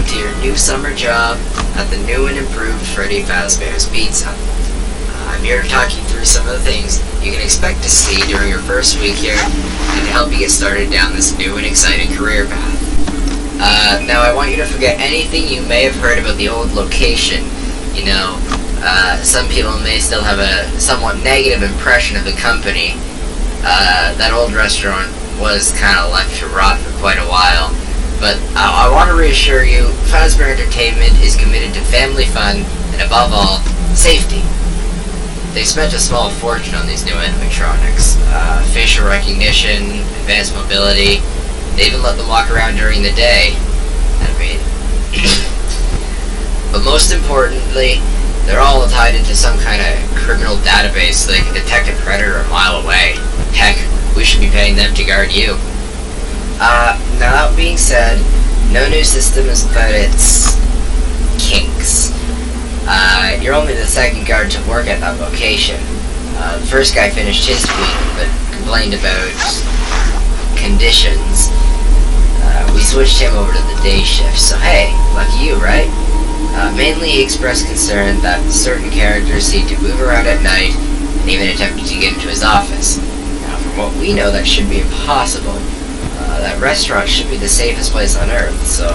to your new summer job at the new and improved Freddy Fazbear's Pizza. I'm here to talk you through some of the things you can expect to see during your first week here and to help you get started down this new and exciting career path. Now I want you to forget anything you may have heard about the old location. You know, some people may still have a somewhat negative impression of the company. That old restaurant was kind of left to rot for quite a while. But I want to reassure you, Fazbear Entertainment is committed to family fun and, above all, safety. They spent a small fortune on these new animatronics. Facial recognition, advanced mobility. They even let them walk around during the day. But most importantly, they're all tied into some kind of criminal database so they can detect a predator a mile away. Heck, we should be paying them to guard you. Now that being said, no new system is without its kinks. You're only the second guard to work at that location. The first guy finished his week, but complained about conditions. We switched him over to the day shift, so hey, lucky you, right? Mainly he expressed concern that certain characters seem to move around at night and even attempted to get into his office. Now, from what we know, that should be impossible. That restaurant should be the safest place on Earth, so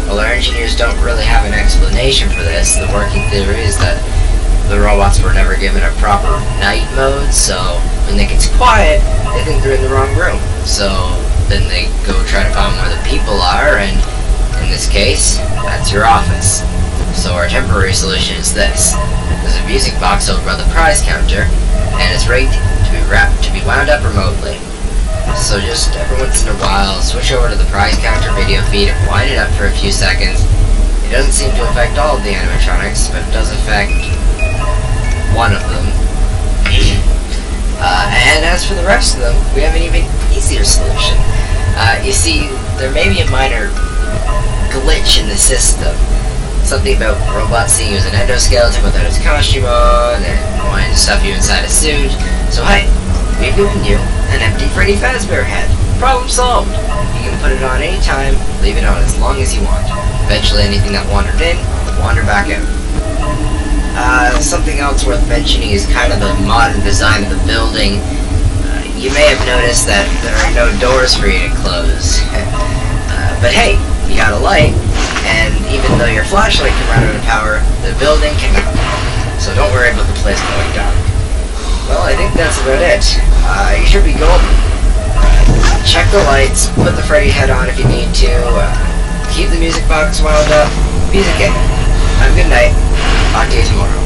while our engineers don't really have an explanation for this, the working theory is that the robots were never given a proper night mode, so when it gets quiet, they think they're in the wrong room. So then they go try to find where the people are, and in this case, that's your office. So our temporary solution is this. There's a music box over by the prize counter, and it's rigged to be wound up remotely. So just every once in a while, switch over to the prize counter video feed and wind it up for a few seconds. It doesn't seem to affect all of the animatronics, but it does affect one of them. And as for the rest of them, we have an even easier solution. You see, there may be a minor glitch in the system. Something about robots seeing you as an endoskeleton without his costume on, and wanting to stuff you inside a suit. So hey, we've given you an empty Freddy Fazbear head. Problem solved. You can put it on any time, leave it on as long as you want. Eventually anything that wandered in will wander back out. Something else worth mentioning is kind of the modern design of the building. You may have noticed that there are no doors for you to close. But hey, you got a light, and even though your flashlight can run out of power, the building cannot. So don't worry about the place going dark. Well, I think that's about it. You should be golden. Check the lights, put the Freddy head on if you need to, keep the music box wound up, music in. Have a good night. Talk to you tomorrow.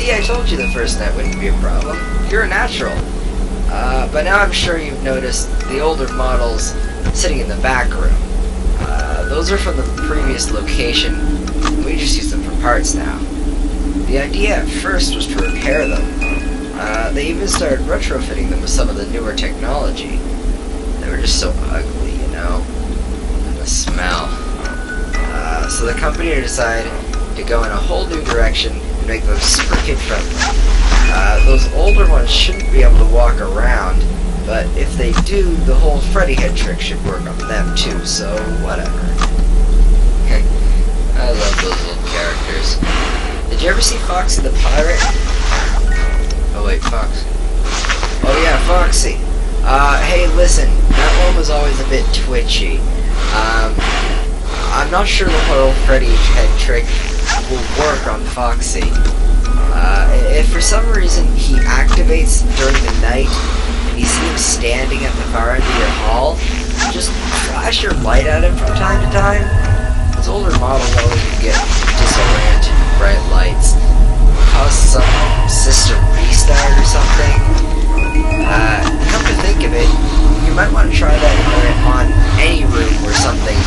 See, I told you the first night wouldn't be a problem. You're a natural. But now I'm sure you've noticed the older models sitting in the back room. Those are from the previous location. We just use them for parts now. The idea at first was to repair them. They even started retrofitting them with some of the newer technology. They were just so ugly, you know? And the smell. So the company decided to go in a whole new direction and make them super kid-friendly. Those older ones shouldn't be able to walk around, but if they do, the whole Freddy head trick should work on them too, so whatever. I love those little characters. Did you ever see Foxy the Pirate? Oh wait, Fox. Oh yeah, Foxy. Hey listen, that one was always a bit twitchy. I'm not sure the whole Freddy head trick will work on Foxy. If for some reason he activates during the night and you see him standing at the far end of your hall, just flash your light at him from time to time. Those older models always get disoriented with bright lights. Cause some system restart or something. Come to think of it, you might want to try that on any room where something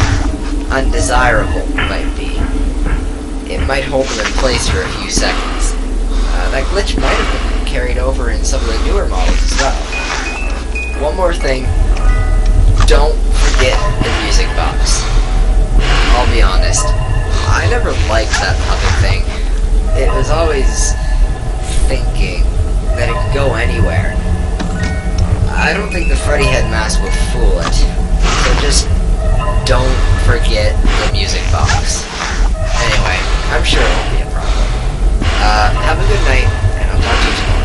undesirable might be. It might hold them in place for a few seconds. That glitch might have been carried over in some of the newer models as well. One more thing, don't forget the music box. I'll be honest, I never liked that puppet thing. It was always thinking that it could go anywhere. I don't think the Freddy head mask will fool it, so just don't forget the music box. Anyway, I'm sure it won't be a problem. Have a good night, and I'll talk to you tomorrow.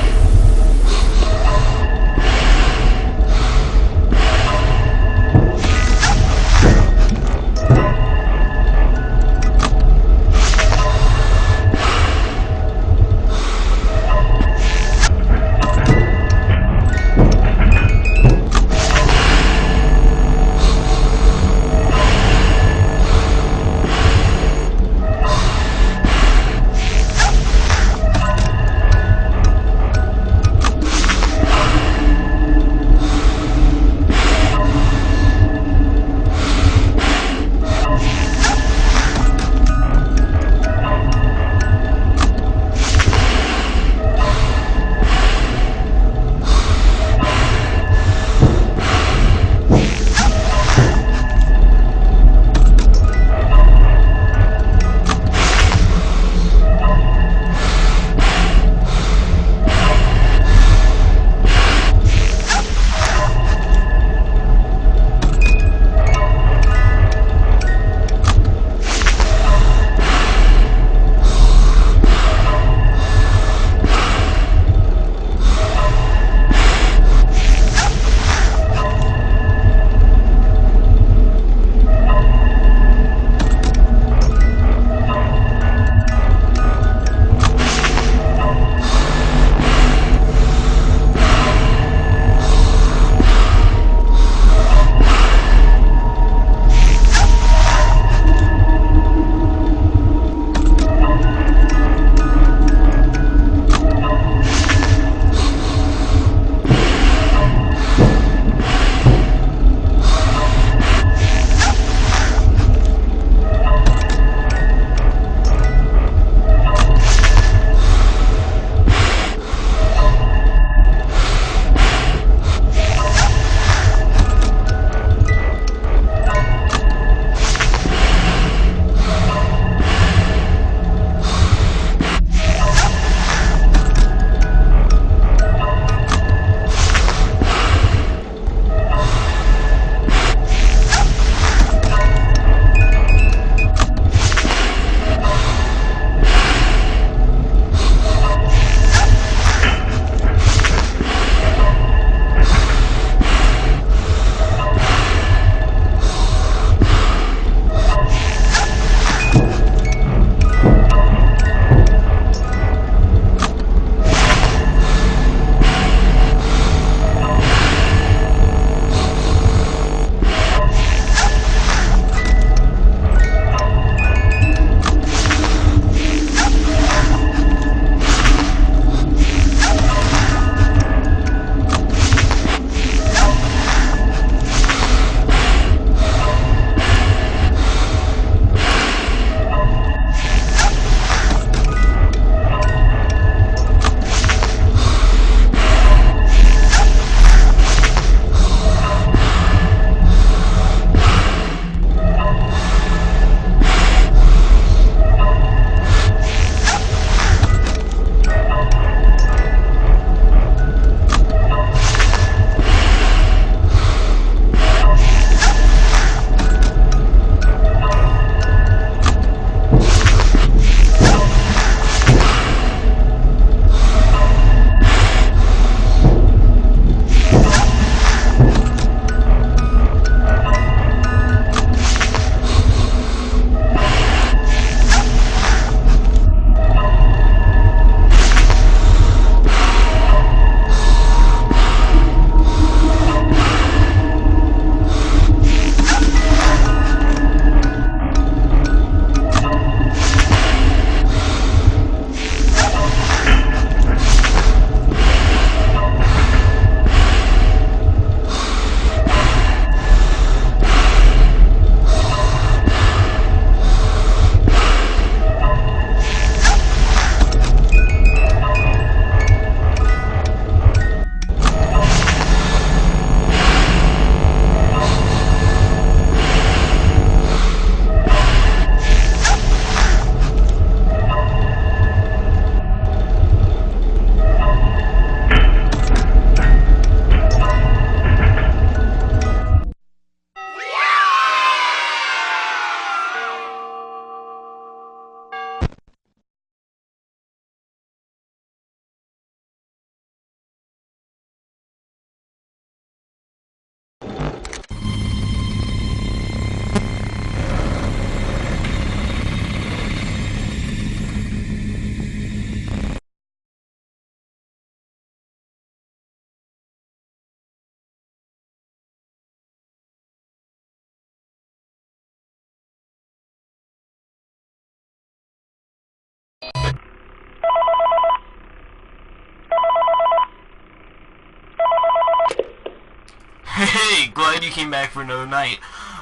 Hey, glad you came back for another night.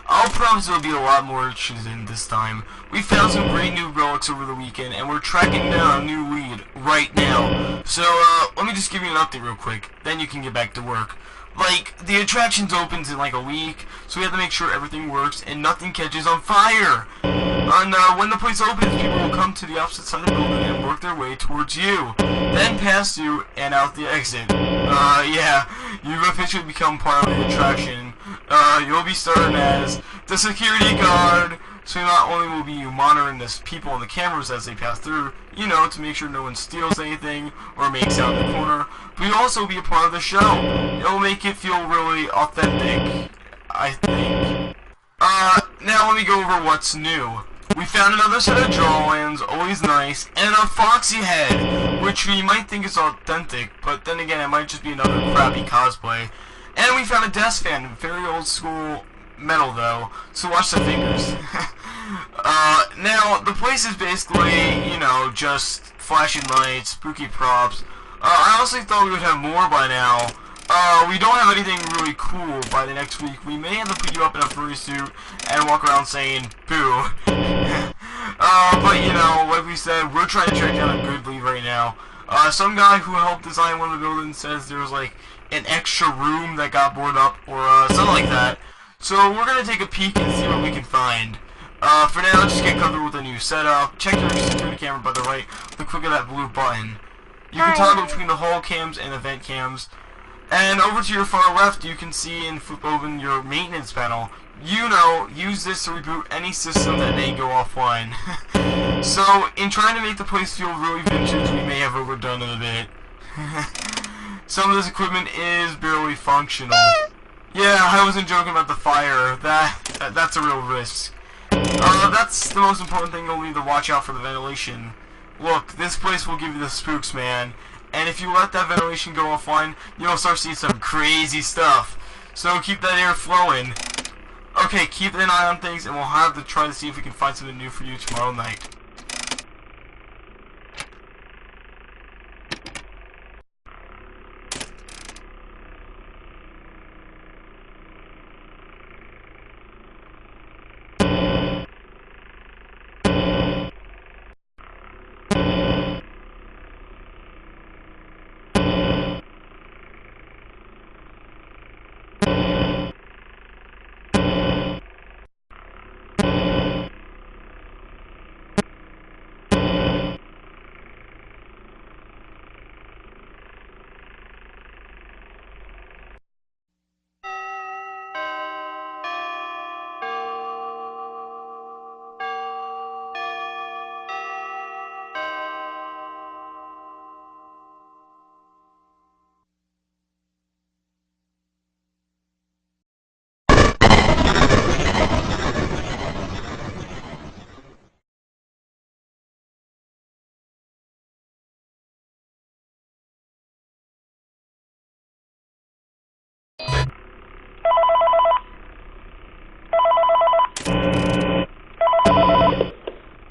I'll promise it'll be a lot more interesting this time. We found some great new relics over the weekend, and we're tracking down a new lead right now. So, let me just give you an update real quick, then you can get back to work. Like, the attraction's opens in like a week, so we have to make sure everything works and nothing catches on fire. And when the place opens, people will come to the opposite side of the building and work their way towards you, then past you and out the exit. Yeah, you've officially become part of the attraction. You'll be starting as the security guard, so not only will be monitoring the people on the cameras as they pass through, you know, to make sure no one steals anything or makes out in the corner, but you'll also be a part of the show. It'll make it feel really authentic, I think. Now let me go over what's new. We found another set of drawings, always nice, and a foxy head, which we might think is authentic, but then again it might just be another crappy cosplay. And we found a desk fan, very old school metal though, so watch the fingers. Now, the place is basically, you know, just flashing lights, spooky props. I honestly thought we would have more by now. We don't have anything really cool by the next week. We may have to put you up in a furry suit and walk around saying, boo. But you know, like we said, we're trying to track down a good lead right now. Some guy who helped design one of the buildings says there was like an extra room that got boarded up or something like that. So we're gonna take a peek and see what we can find. For now, just get comfortable with the new setup. Check your security camera by the right with the click of that blue button. You can toggle between the hall cams and event cams. And over to your far left, you can see and flip open your maintenance panel. You know, use this to reboot any system that may go offline. So, in trying to make the place feel really vintage, we may have overdone it a bit. Some of this equipment is barely functional. Yeah, I wasn't joking about the fire. That's a real risk. That's the most important thing. You'll need to watch out for the ventilation. Look, this place will give you the spooks, man. And if you let that ventilation go offline, you'll start seeing some crazy stuff. So keep that air flowing. Okay, keep an eye on things, and we'll have to try to see if we can find something new for you tomorrow night.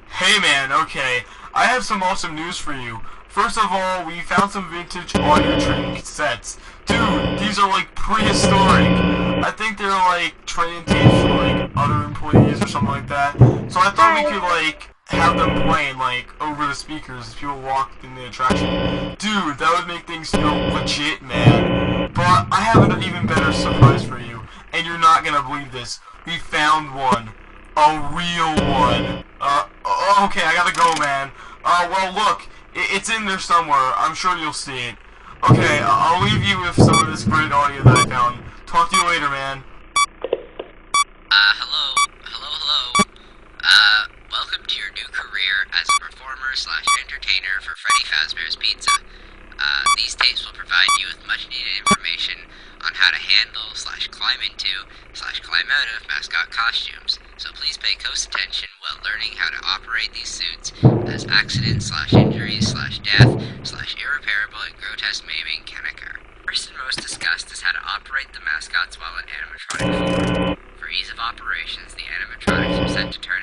Hey man, okay, I have some awesome news for you. First of all, we found some vintage audio training cassettes. Dude, these are like prehistoric. I think they're like training tapes for like other employees or something like that. So I thought we could like have them playing like over the speakers as people walk in the attraction. Dude, that would make things feel legit, man. But I have an even better surprise for you, and you're not gonna believe this. We found one. A real one. Okay, I gotta go, man. Well, look, it's in there somewhere. I'm sure you'll see it. Okay, I'll leave you with some of this great audio that I found. Talk to you later, man. Hello. Welcome to your new career as a performer/entertainer for Freddy Fazbear's Pizza. These tapes will provide you with much-needed information on how to handle/climb into/climb out of mascot costumes. So please pay close attention while learning how to operate these suits, as accidents/injuries/death/irreparable and grotesque maiming can occur. First and most discussed is how to operate the mascots while in animatronic form. For ease of operations, the animatronics are set to turn